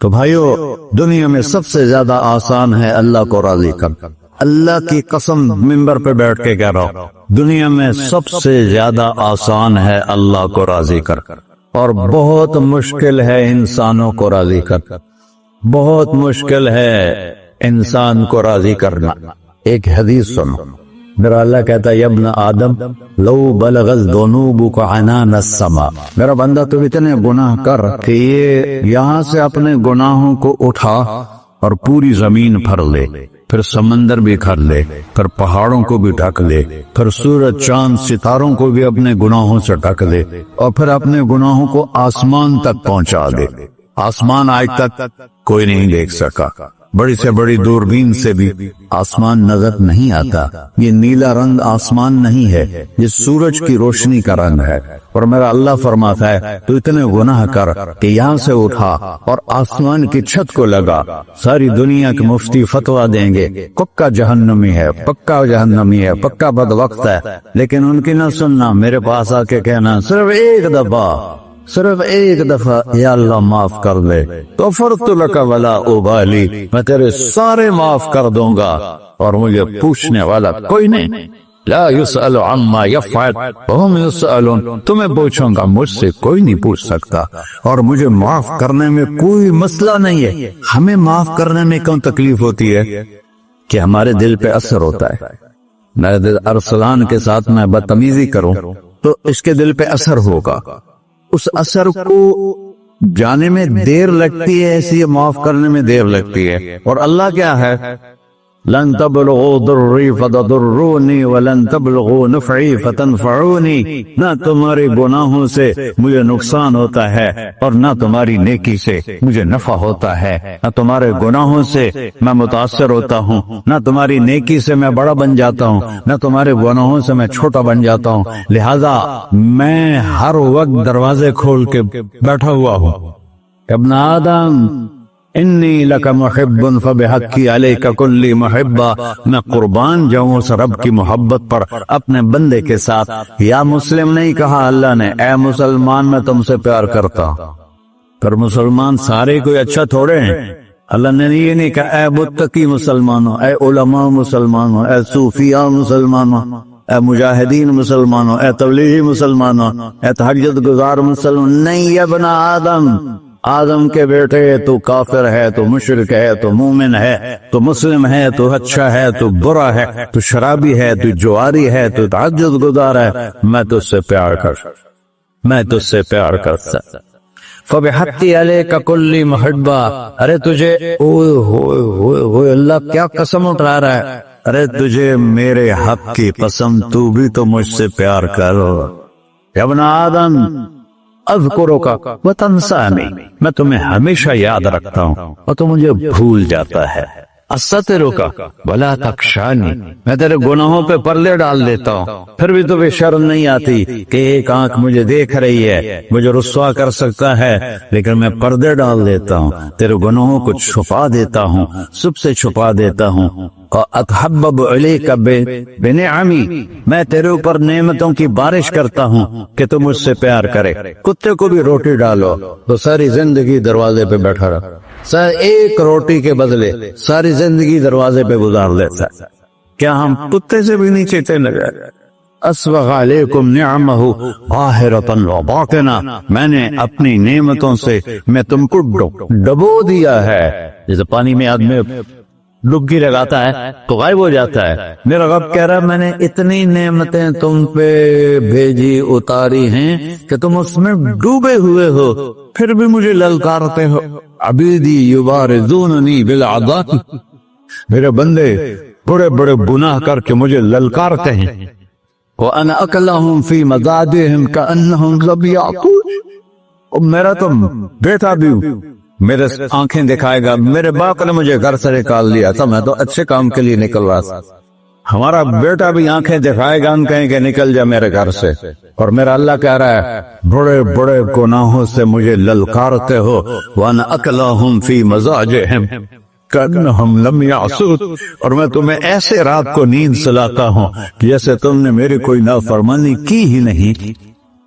تو بھائیو، دنیا میں سب سے زیادہ آسان ہے اللہ کو راضی کر. اللہ کی قسم ممبر پہ بیٹھ کے کہہ رہا ہوں، دنیا میں سب سے زیادہ آسان ہے اللہ کو راضی کر، اور بہت مشکل ہے انسانوں کو راضی کر. بہت مشکل ہے انسان کو راضی کرنا. ایک حدیث سنو، میرا اللہ کہتا ہے، یا ابن آدم لو بلغت ذنوبک عنان السماء، میرا بندہ تو اتنے گناہ کر کہ یہ یہاں سے اپنے گناہوں کو اٹھا اور پوری زمین بھر لے، پھر سمندر بھی بھر لے، پھر پہاڑوں کو بھی ڈھک لے، پھر سورج چاند ستاروں کو بھی اپنے گناہوں سے ڈھک لے، اور پھر اپنے گناہوں کو آسمان تک پہنچا دے. آسمان آج تک کوئی نہیں دیکھ سکا. بڑی سے بڑی دوربین سے بھی آسمان نظر نہیں آتا. یہ نیلا رنگ آسمان نہیں ہے، یہ سورج کی روشنی کا رنگ ہے. اور میرا اللہ فرماتا ہے تو اتنے گناہ کر کہ یہاں سے اٹھا اور آسمان کی چھت کو لگا. ساری دنیا کے مفتی فتویٰ دیں گے پکا جہنمی ہے، پکا جہنمی ہے، پکا بدبخت ہے، لیکن ان کی نہ سننا. میرے پاس آ کے کہنا صرف ایک دفعہ یا اللہ معاف کر دے، تو فرت لک ولا ابالی، میں تیرے سارے معاف کر دوں گا اور مجھے پوچھنے والا کوئی نہیں. لا يسأل عما يفعل وهم يسألون، تمہیں پوچھوں گا، مجھ سے کوئی نہیں پوچھ سکتا، اور مجھے معاف کرنے میں کوئی مسئلہ نہیں ہے. ہمیں معاف کرنے میں کیوں تکلیف ہوتی ہے؟ کہ ہمارے دل پہ اثر ہوتا ہے. میرے دل ارسلان کے ساتھ میں بدتمیزی کروں تو اس کے دل پہ اثر ہوگا. اس اثر کو جانے میں دیر لگتی ہے، اس لیے معاف کرنے میں دیر لگتی ہے. اور اللہ کیا ہے؟ لن تبلغوا ضرری فتضرونی ولن تبلغوا نفعی فتنفعونی، نہ تمہارے گناہوں سے مجھے نقصان ہوتا ہے اور نہ تمہاری نیکی سے مجھے نفع ہوتا ہے. نہ تمہارے گناہوں سے میں متاثر ہوتا ہوں، نہ تمہاری نیکی سے میں بڑا بن جاتا ہوں، نہ تمہارے گناہوں سے میں چھوٹا بن جاتا ہوں. لہذا میں ہر وقت دروازے کھول کے بیٹھا ہوا ہوں. ابن آدم انی لک محب فبحقی علیک کلی محبہ، میں قربان جاؤں اس رب کی محبت پر اپنے بندے کے ساتھ. یا مسلم نہیں کہا اللہ نے، اے مسلمان میں تم سے پیار کرتا ہوں. پر مسلمان سارے کوئی اچھا تھوڑے ہیں. اللہ نے یہ نہیں کہا اے متقی مسلمانوں، اے علماء مسلمانوں، اے صوفیاء مسلمانوں، اے مجاہدین مسلمانوں، اے تبلیغی مسلمانوں، اے تہجد گزار مسلمان. نہیں، یا ابن آدم کے بیٹے، تو کافر ہے، تو مشرک ہے، تو مومن ہے، تو مسلم ہے، تو اچھا ہے، تو برا ہے، تو شرابی ہے، تو جواری ہے، تو تہجد گزار ہے، میں تجھ سے پیار کرتا. فبحقی علیک کلی محبہ، ارے تجھے اللہ کیا قسم اٹھا رہا ہے، ارے تجھے میرے حق کی قسم، تو بھی تو مجھ سے پیار کرو. ابن آدم اذکرک وتنسانی، میں تمہیں ہمیشہ یاد رکھتا ہوں اور تو مجھے بھول جاتا ہے. استترک ولا تخشانی، میں تیرے گناہوں پہ پردے ڈال دیتا ہوں، پھر بھی تمہیں شرم نہیں آتی کہ ایک آنکھ مجھے دیکھ رہی ہے، مجھے رسوا کر سکتا ہے، لیکن میں پردے ڈال دیتا ہوں، تیرے گناہوں کو چھپا دیتا ہوں، سب سے چھپا دیتا ہوں. اتحبب علیک بنعمی، میں تیرے اوپر نعمتوں کی بارش کرتا ہوں کہ تم مجھ سے پیار کرے. کتے کو بھی روٹی ڈالو تو ساری زندگی دروازے پہ بیٹھا رہا، ایک روٹی کے بدلے ساری زندگی دروازے پہ گزار لیتا ہے. کیا ہم کتے سے بھی نیچے چلے گئے؟ اسبغ علیکم نعمہ ظاہرۃ وباطنہ، میں نے اپنی نعمتوں سے میں تم کو ڈبو دیا ہے. جیسے پانی میں آدمی ڈبکی لگاتا ہے تو غائب ہو جاتا ہے. میرا رب کہہ رہا ہے میں نے اتنی نعمتیں تم پہ بھیجی، اتاری ہیں کہ تم اس میں ڈوبے ہوئے ہو، پھر بھی مجھے للکارتے ہو. عبیدی یبارزوننی بالعذاب، میرے بندے بڑے بڑے گناہ کر کے مجھے للکارتے ہیں. وَأَنَا أَكْلَهُمْ فِي مَزَادِهِمْ كَأَنَّهُمْ لَمْ يَعْقُولُ، اور میرا تو بیٹا بھی میرے آنکھیں دکھائے گا. میرے باپ نے مجھے گھر سے نکال دیا تھا، میں تو اچھے کام کے لیے نکل رہا تھا. ہمارا بیٹا بھی آنکھیں دکھائے گا، ہم کہیں کہ نکل جا میرے گھر سے. اور میرا اللہ کہہ رہا ہے بڑے بڑے گناہوں سے مجھے للکارتے ہو. وَأَنَا أَكْلَهُمْ فِي مَزَاجِهِمْ كَأَنَّهُمْ لَمْ يَعْصُونِ، اور میں تمہیں ایسے رات کو نیند سلاتا ہوں جیسے تم نے میری کوئی نافرمانی کی ہی نہیں.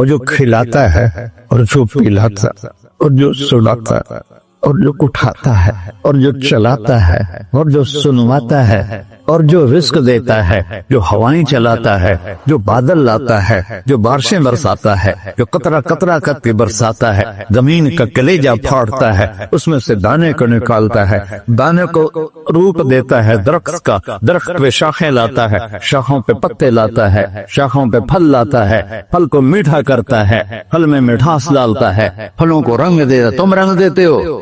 وہ جو کھلاتا ہے اور جو پلاتا اور جو سلاتا اور جو اٹھاتا ہے اور جو چلاتا ہے اور جو سنواتا ہے اور جو رزق دیتا ہے، جو ہوائیں چلاتا ہے، جو بادل لاتا ہے، جو بارشیں برساتا ہے، جو قطرہ قطرہ کر کے برساتا ہے، زمین کا کلیجہ پھاڑتا ہے، اس میں سے دانے کو نکالتا ہے، دانے کو روپ دیتا ہے درخت کا، درخت پہ شاخیں لاتا ہے، شاخوں پہ پتے لاتا ہے، شاخوں پہ پھل لاتا ہے، پھل کو میٹھا کرتا ہے، پھل میں مٹھاس ڈالتا ہے، پھلوں کو رنگ دیتا، تم رنگ دیتے ہو،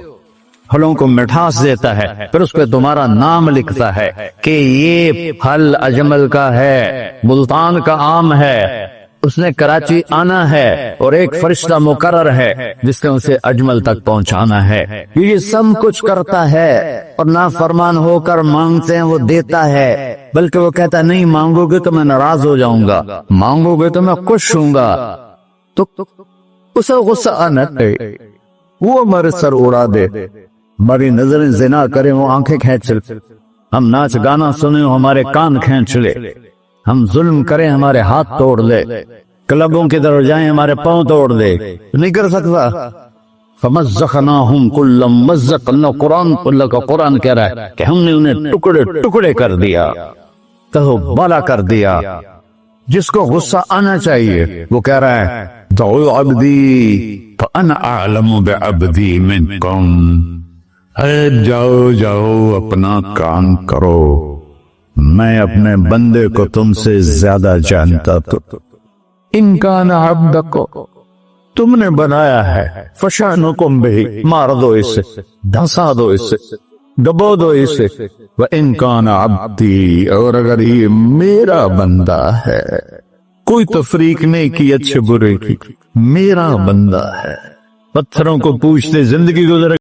پھلوں کو مٹھاس دیتا ہے، پھر اس پہ تمہارا نام لکھتا ہے کہ یہ پھل اجمل کا ہے، ملتان کا آم ہے، اس نے کراچی آنا ہے اور ایک فرشتہ مقرر ہے جس نے اسے اجمل تک پہنچانا ہے، یہ سب کچھ کرتا ہے، اور نافرمان ہو کر مانگتے ہیں وہ دیتا ہے، بلکہ وہ کہتا ہے نہیں مانگو گے تو میں ناراض ہو جاؤں گا، مانگو گے تو میں خوش ہوں گا، تو اسے غصہ آنا چاہیے، وہ ہمارے سر اڑا دے، ہماری نظریں زنا کریں وہ آنکھیں کھینچ لے، ہم ناچ گانا سنیں ہمارے کان کھینچ لے، ہم ظلم کریں ہمارے ہاتھ توڑ لے، کلبوں کی طرف جائیں ہمارے پاؤں توڑ دے، نہیں کر سکتا۔ فَمَزَّقْنَاهُمْ كُلَّ مُمَزَّقٍ، اللہ کا قرآن کہہ رہا ہے کہ ہم نے انہیں ٹکڑے ٹکڑے کر دیا، کہو بالا کر دیا۔ جس کو غصہ آنا چاہیے وہ کہہ رہا ہے دعو عبدی فأنا اعلم بعبدی منکم، جاؤ جاؤ اپنا کام کرو، میں اپنے بندے کو تم سے زیادہ جانتا تو۔ ان کان عبدک، تم نے بنایا ہے، فشانکم بہی، مار دو اسے، دھسا دو اسے، دبو دو اسے، وَإِن كَانَ عَبْدِي، اور اگر یہ میرا بندہ ہے، کوئی تفریق نہیں کی اچھے برے کی، میرا بندہ ہے، پتھروں کو پوچھتے زندگی گزر